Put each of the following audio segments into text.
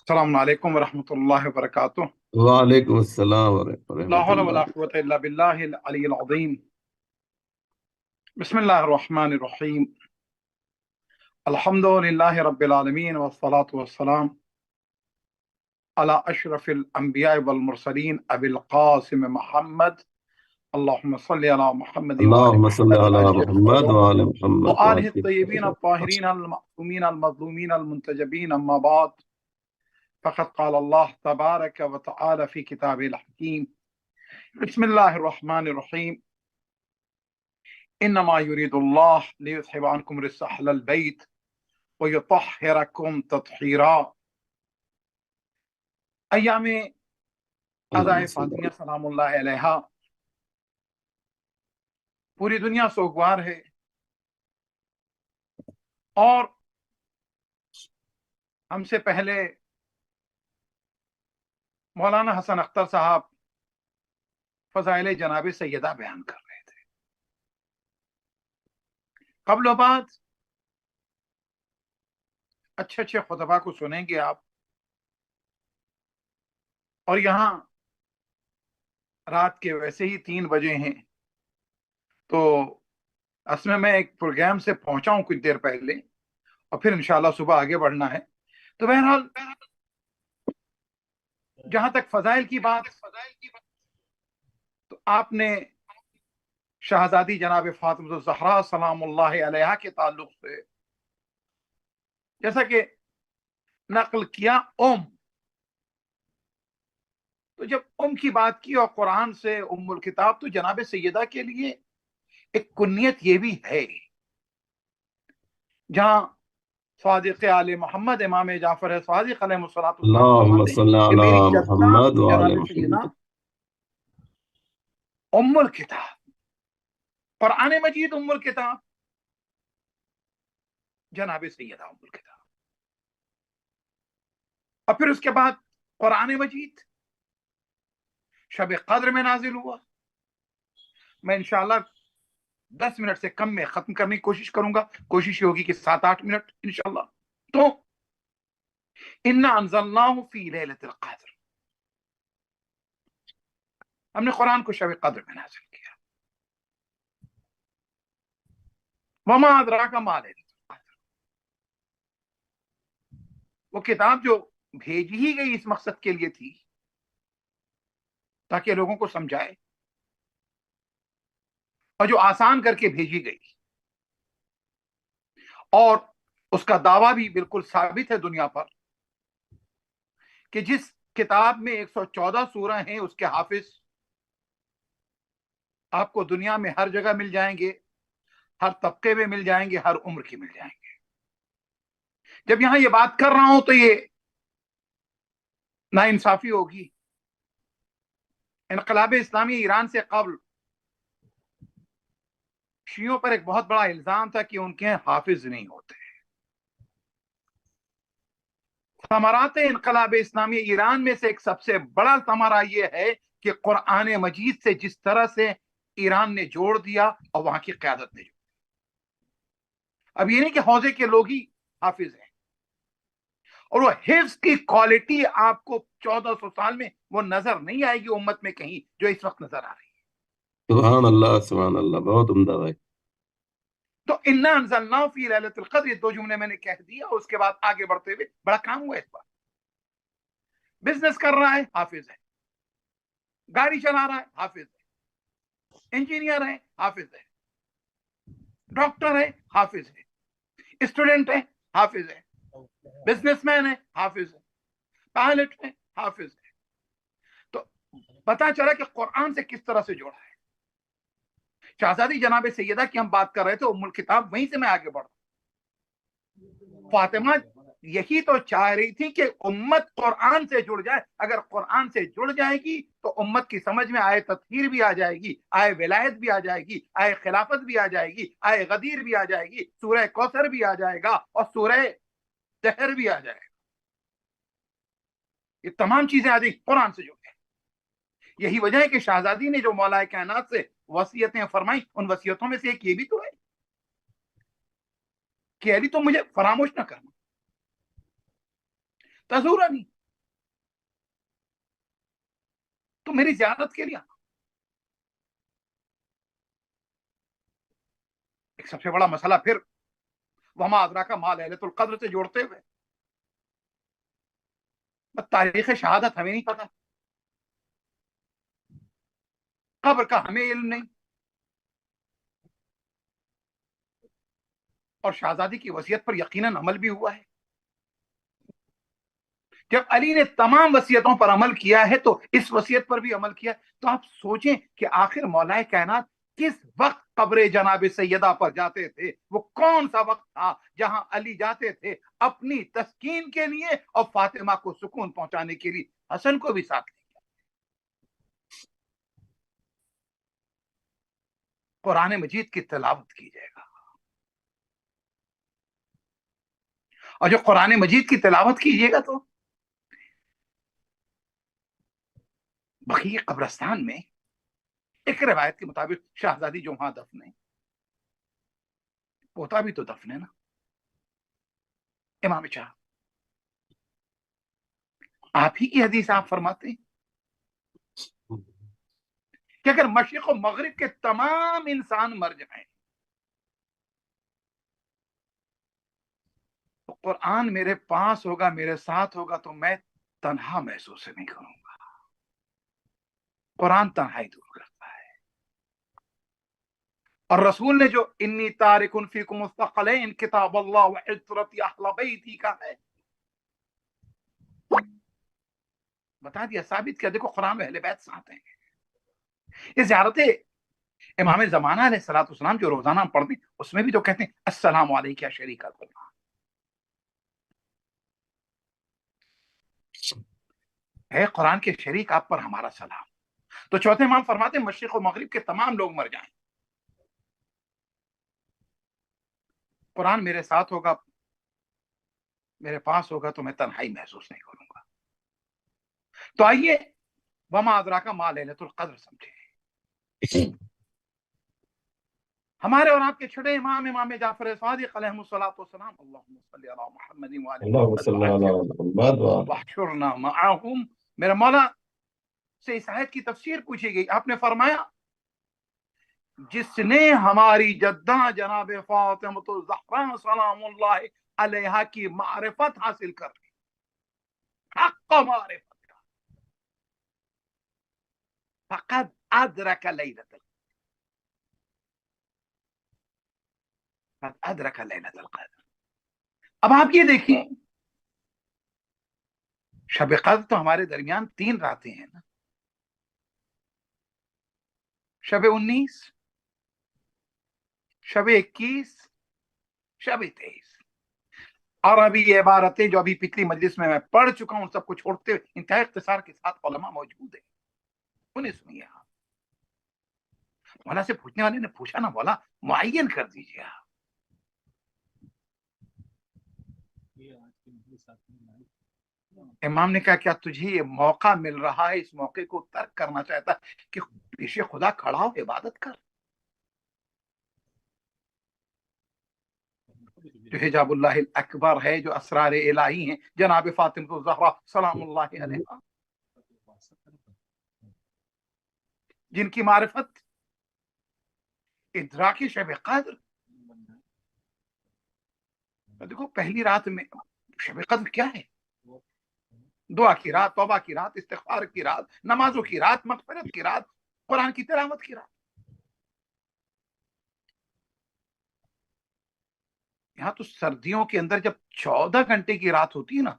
السلام علیکم ورحمۃ اللہ وبرکاتہ۔ وعلیکم السلام لا ورحمۃ حول اللہ۔ ولا قوة الا باللہ العلی العظیم۔ بسم اللہ الرحمن الرحیم۔ الحمد للہ رب العالمین والصلاة والسلام علی اشرف الانبیاء والمرسلین ابی القاسم محمد، اللہم صلی علی محمد وآل اللہم صلی محمد علی محمد وعلی محمد وآلہ الطیبین وعلی الطاہرین المعصومین المظلومین المنتجبین، اما بعد فقد قال اللہ تبارک وتعالی فی کتابہ الحکیم۔ بسم اللہ الرحمن الرحیم۔ انما يريد الله ليذهب عنكم الرجس اهل البيت ويطهركم تطهيرا۔ ایام اللہم ازائے صلی فاطمیہ سلام اللہ علیہا پوری دنیا سوگوار ہے، اور ہم سے پہلے مولانا حسن اختر صاحب فضائل جناب سیدہ بیان کر رہے تھے۔ قبل و بعد اچھے اچھے خطبہ کو سنیں گے آپ، اور یہاں رات کے ویسے ہی 3 بجے ہیں، تو اصل میں ایک پروگرام سے پہنچا ہوں کچھ دیر پہلے، اور پھر انشاءاللہ صبح آگے بڑھنا ہے۔ تو بہرحال جہاں تک فضائل کی بات، تو آپ نے شہزادی جناب فاطمہ الزہرا سلام اللہ علیہا کے تعلق سے جیسا کہ نقل کیا تو جب کی بات کی اور قرآن سے الکتاب، تو جناب سیدہ کے لیے ایک کنیت یہ بھی ہے، جہاں صادق آل محمد امام جعفر صادق علیہ الصلوۃ والسلام اللہم فرماتے صلی ہیں کہ علی میری جدہ محمد وعلی جناب سیدہ محمد۔ الکتاب، قرآن مجید الکتاب، جناب سیدہ الکتاب، اور پھر اس کے بعد قرآن مجید شب قدر میں نازل ہوا۔ میں انشاءاللہ 10 منٹ سے کم میں ختم کرنے کی کوشش کروں گا، کوشش یہ ہوگی کہ 7-8 منٹ انشاءاللہ۔ تو انا انزلناہ فی لیلۃ القدر، ہم نے قرآن کو شب قدر میں نازل کیا۔ وما ادراک ما لیلۃ القدر، وہ کتاب جو بھیجی ہی گئی اس مقصد کے لیے تھی تاکہ لوگوں کو سمجھائے، اور جو آسان کر کے بھیجی گئی، اور اس کا دعویٰ بھی بالکل ثابت ہے دنیا پر کہ جس کتاب میں 114 سورہ ہیں، اس کے حافظ آپ کو دنیا میں ہر جگہ مل جائیں گے، ہر طبقے میں مل جائیں گے، ہر عمر کے مل جائیں گے۔ جب یہاں یہ بات کر رہا ہوں تو یہ ناانصافی ہوگی۔ انقلاب اسلامی ایران سے قبل شیعوں پر ایک بہت بڑا الزام تھا کہ ان کے حافظ نہیں ہوتے۔ ثمرات انقلاب اسلامی ایران میں سے ایک سب سے بڑا ثمرہ یہ ہے کہ قرآن مجید سے جس طرح سے ایران نے جوڑ دیا اور وہاں کی قیادت نے جوڑ دیا۔ اب یہ نہیں کہ حوزے کے لوگ ہی حافظ ہیں، اور وہ حفظ کی کوالٹی آپ کو 1400 سال میں وہ نظر نہیں آئے گی امت میں کہیں جو اس وقت نظر آ رہی ہے۔ سبحان اللہ سبحان اللہ، بہت عمدہ بھائی۔ تو انا انزلناہ فی لیلۃ القدر، یہ 2 جملے میں نے کہہ دیا، اور اس کے بعد آگے بڑھتے ہوئے بڑا کام ہوا اس بار۔ بزنس کر رہا ہے، حافظ ہے۔ گاڑی چلا رہا ہے، حافظ ہے۔ انجینئر ہے، حافظ ہے۔ ڈاکٹر ہے، حافظ ہے۔ اسٹوڈنٹ ہے، حافظ ہے۔ بزنس مین ہے، حافظ ہے۔ پائلٹ ہے، حافظ ہے۔ تو پتا چلا کہ قرآن سے کس طرح سے جوڑا ہے۔ شہزادی جناب سیدہ کی ہم بات کر رہے تھے، الکتاب، وہیں سے میں آگے بڑھا۔ فاطمہ یہی تو چاہ رہی تھی کہ امت قرآن سے جڑ جائے۔ اگر قرآن سے جڑ جائے گی تو امت کی سمجھ میں آئے تطہیر بھی آ جائے گی، آئے ولایت بھی آ جائے گی، آئے خلافت بھی آ جائے گی، آئے غدیر بھی آ جائے گی، سورہ کوثر بھی آ جائے گا، اور سورہ دہر بھی آ جائے گا۔ یہ تمام چیزیں آ جائیں قرآن سے جڑ گئے۔ یہی وجہ ہے کہ شہزادی نے جو مولا کائنات سے وصیتیں فرمائی، ان وصیتوں میں سے ایک یہ بھی تو ہے کہ علی تو مجھے فراموش نہ کرنا، تزورنی تو میری زیارت کے لیے آنا۔ ایک سب سے بڑا مسئلہ پھر وما ادراک ما لیلۃ القدر سے جوڑتے ہوئے، تاریخ شہادت ہمیں نہیں پتا، قبر کا ہمیں علم نہیں، اور شہزادی کی وصیت پر یقیناً عمل بھی ہوا ہے۔ جب علی نے تمام وصیتوں پر عمل کیا ہے تو اس وصیت پر بھی عمل کیا، تو آپ سوچیں کہ آخر مولا کائنات کس وقت قبر جناب سیدہ پر جاتے تھے؟ وہ کون سا وقت تھا جہاں علی جاتے تھے اپنی تسکین کے لیے اور فاطمہ کو سکون پہنچانے کے لیے، حسن کو بھی ساتھ لے گیا۔ قرآن مجید کی تلاوت کیجیے گا، اور جو قرآن مجید کی تلاوت کیجیے گا تو بقیع قبرستان میں ایک روایت کے مطابق شہزادی جو وہاں دفن ہے، پوتا بھی تو دفن ہے نا، امام شاہ آپ ہی کی حدیث آپ فرماتے ہیں کہ اگر مشرق و مغرب کے تمام انسان مر جائیں تو قرآن میرے پاس ہوگا، میرے ساتھ ہوگا، تو میں تنہا محسوس نہیں کروں گا۔ قرآن تنہائی دور کرتا ہے، اور رسول نے جو انی تارک فیکم الثقلین کتاب اللہ وعطرتی اہل بیتی کا ہے، بتا دیا، ثابت کیا، دیکھو قرآن میں اہل بیت ساتھ ہیں۔ یہ زیارت امام زمانہ علیہ الصلوۃ والسلام جو روزانہ ہم پڑھتے ہیں، اس میں بھی تو کہتے ہیں السلام علیک یا شریک اللہ، ہے قرآن کے شریک آپ پر ہمارا سلام۔ تو چوتھے امام فرماتے ہیں مشرق و مغرب کے تمام لوگ مر جائیں، قرآن میرے ساتھ ہوگا، میرے پاس ہوگا، تو میں تنہائی محسوس نہیں کروں گا۔ تو آئیے وما ادراک ما لیلۃ القدر سمجھے۔ ہمارے اور آپ کے چھٹے امام امام جعفر صادق علیہ الصلوۃ والسلام، اللهم صل علی محمد وعلی اللهم صل على محمد وعلى واحشرنا معهم، میرا مولا سے اس آیت کی تفسیر پوچھی گئی، آپ نے فرمایا جس نے ہماری جدہ جناب فاطمہ الزہرا سلام اللہ علیہا کی معرفت حاصل کر لی، حق معرفت کا، فقد ادرک لیلۃ ادرک لیلۃ القدر۔ اب آپ یہ دیکھیں، شب قدر تو ہمارے درمیان 3 راتیں ہیں نا، شب 19، شب 21، شب 23۔ اور ابھی یہ عبارتیں جو ابھی پچھلی مجلس میں پڑھ چکا ہوں سب کو چھوڑتے ہوئے انتہائی اختصار کے ساتھ علماء موجود ہیں، انہیں سنیے آپ۔ مولا سے پوچھنے والے نے پوچھا نا، مولا معین کر دیجیے آپ۔ امام نے کہا کیا تجھے یہ موقع مل رہا ہے، اس موقع کو ترک کرنا چاہتا ہے کہ پیش خدا کھڑا ہو عبادت کر؟ جو حجاب اللہ الاکبر ہے، جو اسرار الہی ہیں، جناب فاطمہ الزہرا سلام اللہ علیہا، جن کی معرفت ادراک شب قدر، دیکھو پہلی رات میں شب قدر کیا ہے؟ دعا کی رات، توبہ کی رات، استغفار کی رات، نمازوں کی رات، مغفرت کی رات، قرآن کی تلاوت کی رات۔ یہاں تو سردیوں کے اندر جب 14 گھنٹے کی رات ہوتی ہے نا،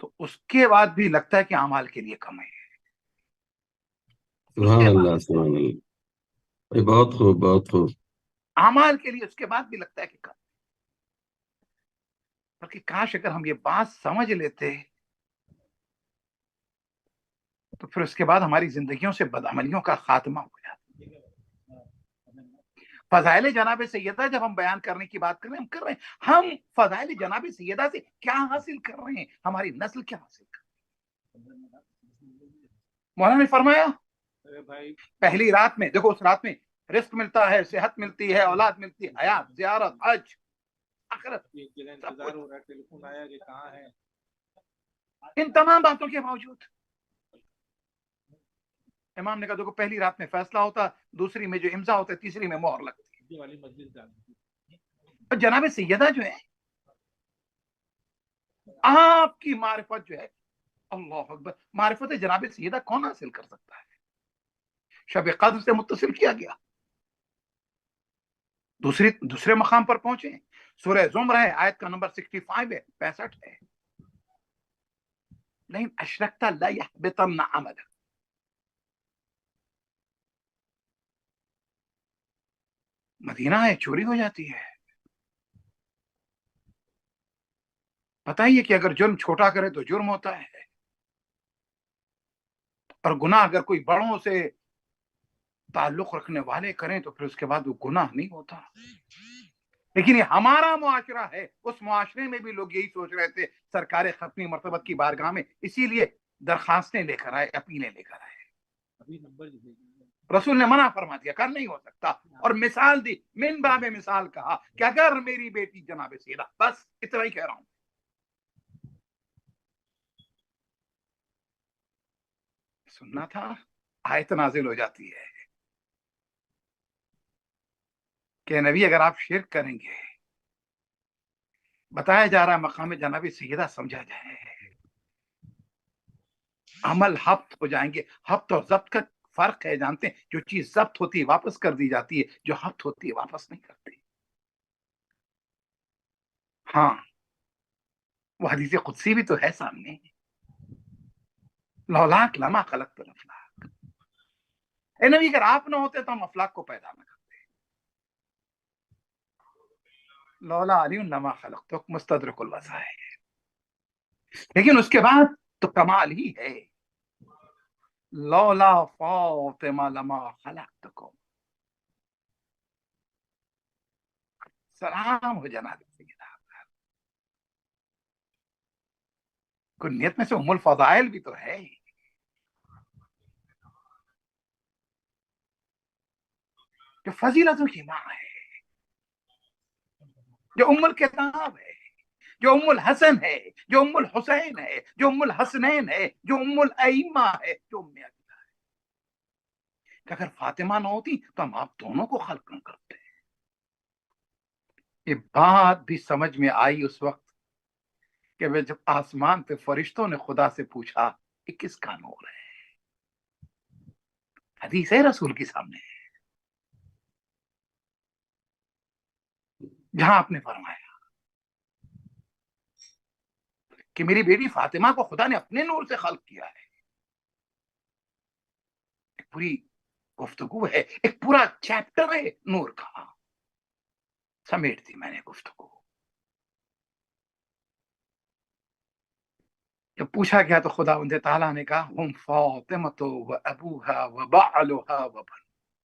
تو اس کے بعد بھی لگتا ہے کہ اعمال کے لیے کم ہے۔ سبحان اللہ سبحان اللہ، بہت خوب بہت خوب۔ اعمال کے لیے اس کے بعد بھی لگتا ہے کہ کم، بلکہ کاش اگر ہم یہ بات سمجھ لیتے تو پھر اس کے بعد ہماری زندگیوں سے بدعملیوں کا خاتمہ ہو جاتا۔ فضائل جناب سیدہ جب ہم بیان کرنے کی بات کر رہے ہیں، ہم کر رہے ہیں، ہم فضائل جناب سیدہ سے کیا حاصل کر رہے ہیں، ہماری نسل کیا حاصل کر رہی ہے۔ مولانا نے فرمایا پہلی رات میں، دیکھو اس رات میں رزق ملتا ہے، صحت ملتی ہے، اولاد ملتی ہے، حیات، زیارت، حج، آخرت، ان تمام باتوں کے باوجود امام نے کہا دیکھو پہلی رات میں فیصلہ ہوتا، دوسری میں جو امضا ہوتا ہے، تیسری میں مہر لگتی ہے. اور جناب سیدہ جو ہے، آپ کی معرفت جو ہے، اللہ اکبر، معرفت جناب سیدہ کون حاصل کر سکتا ہے؟ شب قدر سے متصل کیا گیا، دوسرے مقام پر پہنچے. سورہ زمر ہے، آیت کا نمبر 65 ہے، 65 ہے. لیکن اشرکت لا یحبطن عملک، مدینہ ہے، چوری ہو جاتی ہے. پتہ ہی ہے کہ اگر جرم چھوٹا کرے تو جرم ہوتا ہے، اور گناہ اگر کوئی بڑوں سے تعلق رکھنے والے کریں تو پھر اس کے بعد وہ گناہ نہیں ہوتا. لیکن یہ ہمارا معاشرہ ہے، اس معاشرے میں بھی لوگ یہی سوچ رہے تھے سرکار ختمی مرتبت کی بارگاہ میں، اسی لیے درخواستیں لے کر آئے، اپیلیں لے کر آئے. رسول نے منع فرما دیا، کر نہیں ہو سکتا، اور مثال دی، من باب مثال کہا کہ اگر میری بیٹی جناب سیدہ، بس اتنا ہی کہہ رہا ہوں. سننا تھا، آیت نازل ہو جاتی ہے کہ نبی اگر آپ شرک کریں گے، بتایا جا رہا مقام جناب سیدہ سمجھا جائے، عمل ہفت ہو جائیں گے. ہفت اور ضبط کا فرق ہے، جانتے ہیں؟ جو چیز ضبط ہوتی ہے واپس کر دی جاتی ہے، جو ہفت ہوتی ہے واپس نہیں کرتی. ہاں، وہ حدیث قدسی بھی تو ہے سامنے، لولاک لما خلقت الافلاک. اے نبی اگر آپ نہ ہوتے تو ہم افلاک کو پیدا نہ کرتے. لولا علی لما خلقتک، مستدرک الوسائل. لیکن اس کے بعد تو کمال ہی ہے، لولا فاطمہ لما خلقتکم. سلام ہو جناب سیدہ. کنیت میں سے ام الفضائل بھی تو ہے، جو فضیلتوں کی ماں ہے، جو ام الکتاب ہے، جو ام الحسن ہے، جو ام الحسین ہے، جو ام الحسنین ہے، جو ام الائمہ ہے، جو ام عبیدہ ہے. کہ اگر فاطمہ نہ ہوتی تو ہم آپ دونوں کو خلق نہ کرتے. یہ بات بھی سمجھ میں آئی اس وقت کہ وہ جب آسمان پہ فرشتوں نے خدا سے پوچھا کہ کس کا نور ہے. حدیث ہے رسول کے سامنے، جہاں آپ نے فرمایا کہ میری بیٹی فاطمہ کو خدا نے اپنے نور سے خلق کیا ہے. ایک پوری گفتگو ہے، ایک پورا چیپٹر ہے نور کا، سمیٹ دی میں نے گفتگو. جب پوچھا گیا تو خدا تعالیٰ نے کہا ہم فاطمہ و ابوہا و بعلہا و بن.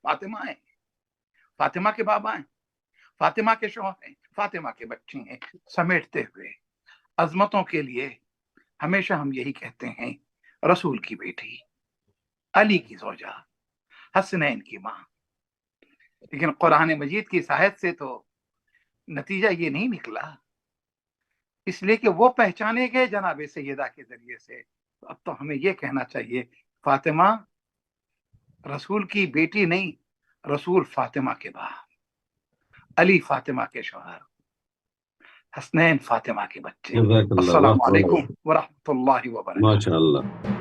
فاطمہ ہیں، فاطمہ کے بابا ہیں، فاطمہ کے شوہر ہیں، فاطمہ کے بچے ہیں. سمیٹتے ہوئے عظمتوں کے لیے ہمیشہ ہم یہی کہتے ہیں، رسول کی بیٹی، علی کی زوجہ، حسنین کی ماں. لیکن قرآن مجید کی ساحت سے تو نتیجہ یہ نہیں نکلا، اس لیے کہ وہ پہچانے گئے جناب سیدہ کے ذریعے سے. اب تو ہمیں یہ کہنا چاہیے، فاطمہ رسول کی بیٹی نہیں، رسول فاطمہ کے باپ، علی فاطمہ کے شوہر، حسنین فاطمہ کے بچے. جزاک اللہ، السلام واہ علیکم ورحمۃ اللہ وبرکاتہ. ماشاء اللہ.